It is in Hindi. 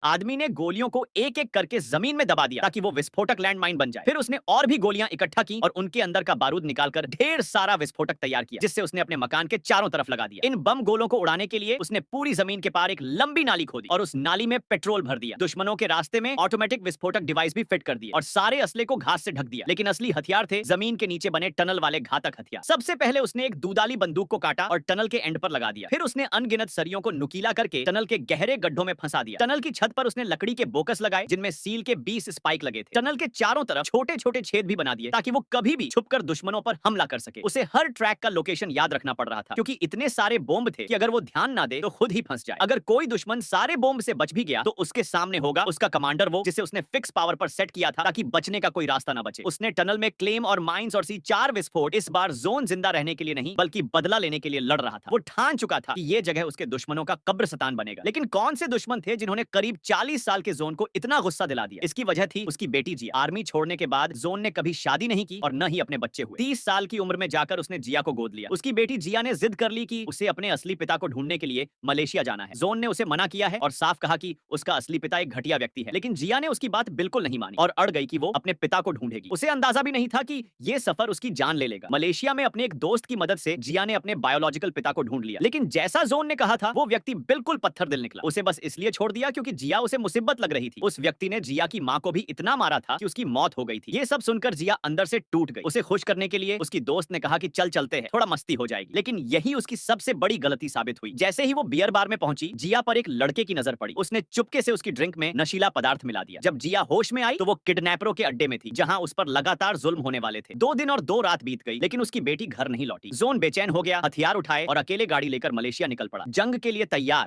आदमी ने गोलियों को एक एक करके जमीन में दबा दिया ताकि वो विस्फोटक लैंडमाइन बन जाए। फिर उसने और भी गोलियां इकट्ठा की और उनके अंदर का बारूद निकालकर ढेर सारा विस्फोटक तैयार किया, जिससे उसने अपने मकान के चारों तरफ लगा दिया। इन बम गोलों को उड़ाने के लिए उसने पूरी जमीन के पार एक लंबी नाली खोदी और उस नाली में पेट्रोल भर दिया। दुश्मनों के रास्ते में ऑटोमेटिक विस्फोटक डिवाइस भी फिट कर दिए और सारे असले को घास से ढक दिया। लेकिन असली हथियार थे जमीन के नीचे बने टनल वाले घातक हथियार। सबसे पहले उसने एक दूधाली बंदूक को काटा और टनल के एंड पर लगा दिया। फिर उसने अनगिनत सरियों को नुकीला करके टनल के गहरे गड्ढों में फंसा दिया। टनल की छत पर उसने लकड़ी के बोकस लगाए जिनमें सील के 20 स्पाइक लगे थे। टनल के चारों तरफ छोटे छोटे छेद भी बना दिए ताकि वो कभी भी छुपकर दुश्मनों पर हमला कर सके। उसे हर ट्रैक का लोकेशन याद रखना पड़ रहा था क्योंकि इतने सारे बॉम्ब थे कि अगर वो ध्यान ना दे तो खुद ही फंस जाए। अगर कोई दुश्मन सारे बॉम्ब से बच भी गया तो उसके सामने होगा उसका कमांडर, वो जिसे उसने फिक्स पावर पर सेट किया था ताकि बचने का कोई रास्ता ना बचे। उसने टनल में क्लेम और माइंस और सी 4 विस्फोट इस बार जोन जिंदा रहने के लिए नहीं बल्कि बदला लेने के लिए लड़ रहा था। वो ठान चुका था कि ये जगह उसके दुश्मनों का कब्रिस्तान बनेगा। लेकिन कौन से दुश्मन थे जिन्होंने करीब 40 साल के जोन को इतना गुस्सा दिला दिया? इसकी वजह थी उसकी बेटी जिया। आर्मी छोड़ने के बाद जोन ने कभी शादी नहीं की और न ही अपने बच्चे हुए। 30 साल की उम्र में जाकर उसने जिया को गोद लिया। उसकी बेटी जिया ने जिद कर ली कि उसे अपने असली पिता को ढूंढने के लिए मलेशिया जाना है। जोन ने उसे मना किया है और साफ कहा कि उसका असली पिता एक घटिया व्यक्ति है। लेकिन जिया ने उसकी बात बिल्कुल नहीं मानी और अड़ गई कि वो अपने पिता को ढूंढेगी। उसे अंदाजा भी नहीं था कि ये सफर उसकी जान ले लेगा। मलेशिया में अपने एक दोस्त की मदद से जिया ने अपने बायोलॉजिकल पिता को ढूंढ लिया। लेकिन जैसा जोन ने कहा था वो व्यक्ति बिल्कुल पत्थर दिल निकला। उसे बस इसलिए छोड़ दिया क्योंकि जिया उसे मुसीबत लग रही थी। उस व्यक्ति ने जिया की मां को भी इतना मारा था कि उसकी मौत हो गई थी। ये सब सुनकर जिया अंदर से टूट गई। उसे खुश करने के लिए उसकी दोस्त ने कहा कि चल चलते हैं, थोड़ा मस्ती हो जाएगी। लेकिन यही उसकी सबसे बड़ी गलती साबित हुई। जैसे ही वो बियर बार में पहुंची, जिया पर एक लड़के की नजर पड़ी। उसने चुपके से उसकी ड्रिंक में नशीला पदार्थ मिला दिया। जब जिया होश में आई तो वो किडनैपरों के अड्डे में थी जहां उस पर लगातार जुल्म होने वाले थे। 2 दिन और 2 रात बीत गई लेकिन उसकी बेटी घर नहीं लौटी। जोन बेचैन हो गया, हथियार उठाए और अकेले गाड़ी लेकर मलेशिया निकल पड़ा, जंग के लिए तैयार।